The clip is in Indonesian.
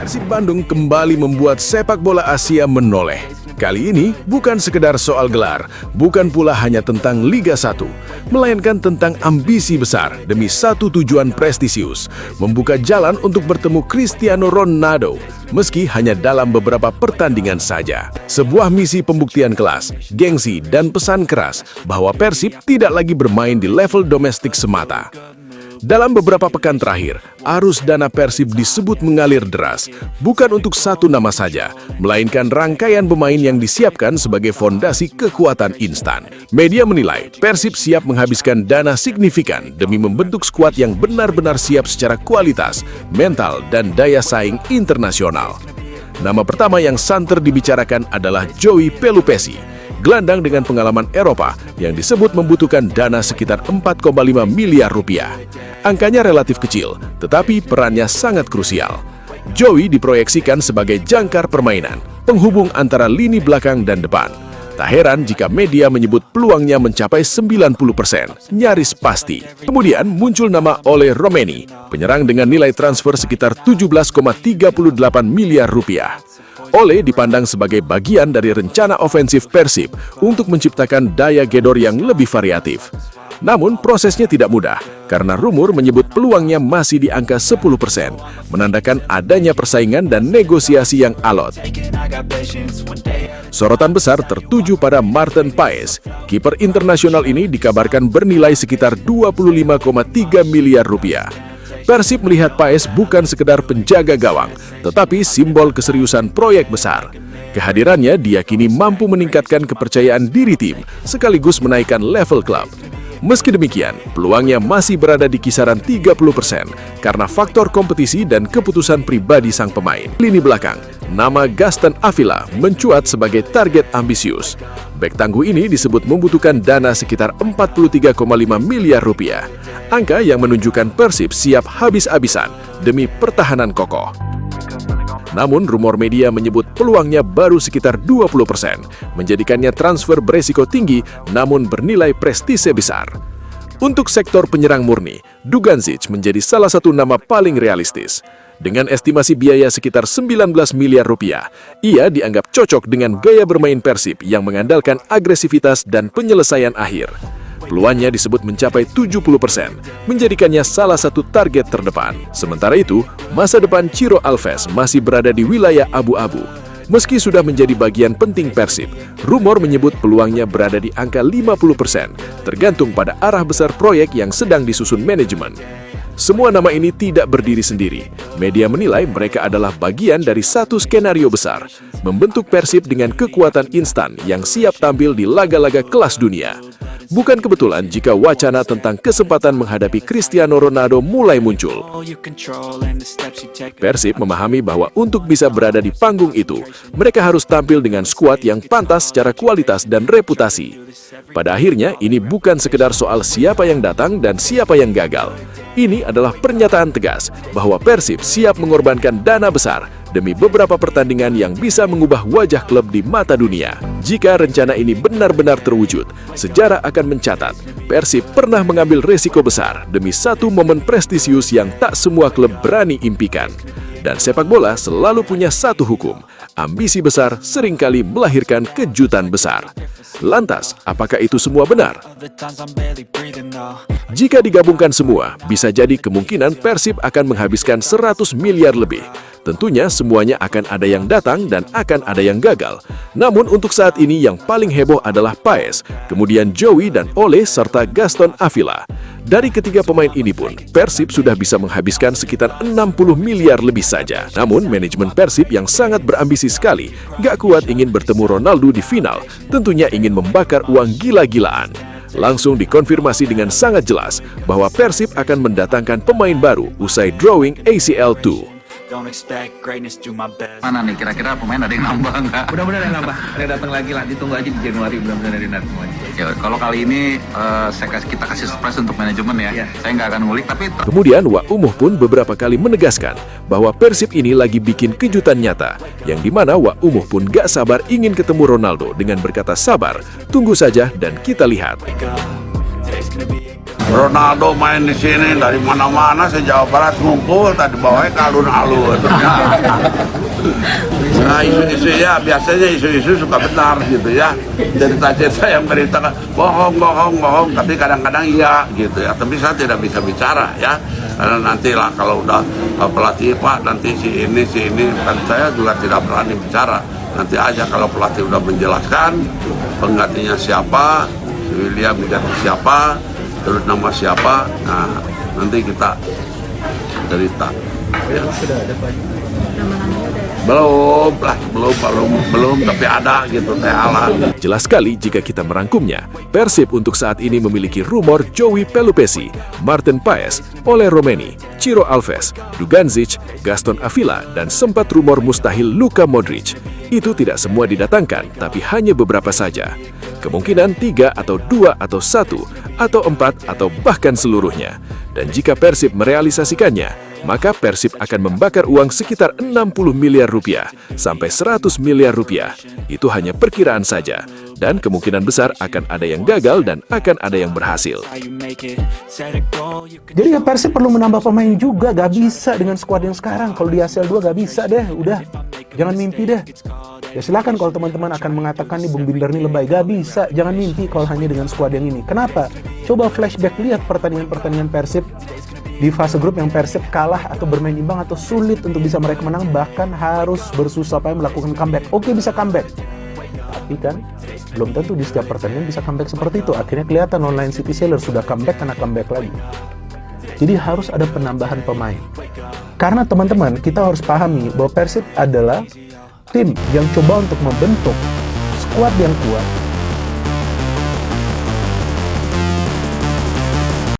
Persib Bandung kembali membuat sepak bola Asia menoleh. Kali ini bukan sekedar soal gelar, bukan pula hanya tentang Liga 1, melainkan tentang ambisi besar demi satu tujuan prestisius, membuka jalan untuk bertemu Cristiano Ronaldo, meski hanya dalam beberapa pertandingan saja. Sebuah misi pembuktian kelas, gengsi, dan pesan keras bahwa Persib tidak lagi bermain di level domestik semata. Dalam beberapa pekan terakhir, arus dana Persib disebut mengalir deras, bukan untuk satu nama saja, melainkan rangkaian pemain yang disiapkan sebagai fondasi kekuatan instan. Media menilai Persib siap menghabiskan dana signifikan demi membentuk skuad yang benar-benar siap secara kualitas, mental, dan daya saing internasional. Nama pertama yang santer dibicarakan adalah Joey Pelupessy, gelandang dengan pengalaman Eropa yang disebut membutuhkan dana sekitar 4,5 miliar rupiah. Angkanya relatif kecil, tetapi perannya sangat krusial. Joey diproyeksikan sebagai jangkar permainan, penghubung antara lini belakang dan depan. Tak heran jika media menyebut peluangnya mencapai 90%, nyaris pasti. Kemudian muncul nama Ole Romeni, penyerang dengan nilai transfer sekitar 17,38 miliar rupiah. Ole dipandang sebagai bagian dari rencana ofensif Persib untuk menciptakan daya gedor yang lebih variatif. Namun prosesnya tidak mudah, karena rumor menyebut peluangnya masih di angka 10%, menandakan adanya persaingan dan negosiasi yang alot. Sorotan besar tertuju pada Maarten Paes. Kiper internasional ini dikabarkan bernilai sekitar 25,3 miliar rupiah. Persib melihat Paes bukan sekedar penjaga gawang, tetapi simbol keseriusan proyek besar. Kehadirannya diyakini mampu meningkatkan kepercayaan diri tim, sekaligus menaikkan level klub. Meski demikian, peluangnya masih berada di kisaran 30% karena faktor kompetisi dan keputusan pribadi sang pemain. Lini belakang, nama Gaston Avila mencuat sebagai target ambisius. Bek tangguh ini disebut membutuhkan dana sekitar 43,5 miliar rupiah. Angka yang menunjukkan Persib siap habis-habisan demi pertahanan kokoh. Namun rumor media menyebut peluangnya baru sekitar 20%, menjadikannya transfer beresiko tinggi namun bernilai prestise besar. Untuk sektor penyerang murni, Dugandzic menjadi salah satu nama paling realistis. Dengan estimasi biaya sekitar 19 miliar rupiah, ia dianggap cocok dengan gaya bermain Persib yang mengandalkan agresivitas dan penyelesaian akhir. Peluangnya disebut mencapai 70%, menjadikannya salah satu target terdepan. Sementara itu, masa depan Ciro Alves masih berada di wilayah abu-abu. Meski sudah menjadi bagian penting Persib, rumor menyebut peluangnya berada di angka 50%, tergantung pada arah besar proyek yang sedang disusun manajemen. Semua nama ini tidak berdiri sendiri. Media menilai mereka adalah bagian dari satu skenario besar, membentuk Persib dengan kekuatan instan yang siap tampil di laga-laga kelas dunia. Bukan kebetulan jika wacana tentang kesempatan menghadapi Cristiano Ronaldo mulai muncul. Persib memahami bahwa untuk bisa berada di panggung itu, mereka harus tampil dengan skuad yang pantas secara kualitas dan reputasi. Pada akhirnya, ini bukan sekedar soal siapa yang datang dan siapa yang gagal. Ini adalah pernyataan tegas bahwa Persib siap mengorbankan dana besar demi beberapa pertandingan yang bisa mengubah wajah klub di mata dunia. Jika rencana ini benar-benar terwujud, sejarah akan mencatat Persib pernah mengambil resiko besar demi satu momen prestisius yang tak semua klub berani impikan. Dan sepak bola selalu punya satu hukum, ambisi besar seringkali melahirkan kejutan besar. Lantas, apakah itu semua benar? Jika digabungkan semua, bisa jadi kemungkinan Persib akan menghabiskan 100 miliar lebih. Tentunya semuanya akan ada yang datang dan akan ada yang gagal. Namun untuk saat ini yang paling heboh adalah Paes, kemudian Joey dan Ole serta Gaston Avila. Dari ketiga pemain ini pun, Persib sudah bisa menghabiskan sekitar 60 miliar lebih saja. Namun manajemen Persib yang sangat berambisi sekali, gak kuat ingin bertemu Ronaldo di final, tentunya ingin membakar uang gila-gilaan. Langsung dikonfirmasi dengan sangat jelas bahwa Persib akan mendatangkan pemain baru usai drawing ACL 2. Mana nih kira-kira pemain ada yang nambah nggak? Mudah-mudahan yang nambah, ada datang lagi lah, ditunggu aja di Januari, mudah-mudahan ada datang lagi. Ya, kalau kali ini kita kasih surprise untuk manajemen ya. Saya nggak akan ngulik, tapi Kemudian Wak Umuh pun beberapa kali menegaskan bahwa Persib ini lagi bikin kejutan nyata, yang dimana Wak Umuh pun gak sabar ingin ketemu Ronaldo dengan berkata sabar, tunggu saja dan kita lihat. Ronaldo main di sini dari mana-mana se-Jawa Barat ngumpul tadi bawahnya ke alun-alun. Nah isu-isu ya biasanya isu-isu suka benar gitu ya. Cerita-cerita yang beritakan bohong, tapi kadang-kadang iya gitu ya. Tapi saya tidak bisa bicara ya. Karena nantilah kalau udah pelatih Pak nanti si ini kan saya juga tidak berani bicara. Nanti aja kalau pelatih udah menjelaskan penggantinya siapa, si William diganti siapa, terus nama siapa, nah nanti kita cerita. Ya. Belum, tapi ada gitu teh alam. Jelas sekali jika kita merangkumnya, Persib untuk saat ini memiliki rumor Joey Pelupesi, Martin Paes, Ole Romeni, Ciro Alves, Duganzic, Gaston Avila, dan sempat rumor mustahil Luka Modric. Itu tidak semua didatangkan, tapi hanya beberapa saja. Kemungkinan 3 atau 2 atau 1 atau 4 atau bahkan seluruhnya. Dan jika Persib merealisasikannya, maka Persib akan membakar uang sekitar 60 miliar rupiah sampai 100 miliar rupiah. Itu hanya perkiraan saja. Dan kemungkinan besar akan ada yang gagal dan akan ada yang berhasil. Jadi ya Persib perlu menambah pemain juga, gak bisa dengan skuad yang sekarang. Kalau di ASL 2 gak bisa deh, udah. Jangan mimpi deh. Ya silakan kalau teman-teman akan mengatakan nih Bung Binder nih lebay, gak bisa. Jangan mimpi kalau hanya dengan skuad yang ini. Kenapa? Coba flashback lihat pertandingan-pertandingan Persib di fase grup yang Persib kalah atau bermain imbang atau sulit untuk bisa mereka menang, bahkan harus bersusah payah melakukan comeback. Oke, bisa comeback. Tapi kan belum tentu di setiap pertandingan bisa comeback seperti itu. Akhirnya kelihatan online City Sailor sudah comeback karena comeback lagi. Jadi harus ada penambahan pemain. Karena teman-teman, kita harus pahami bahwa Persib adalah tim yang coba untuk membentuk skuad yang kuat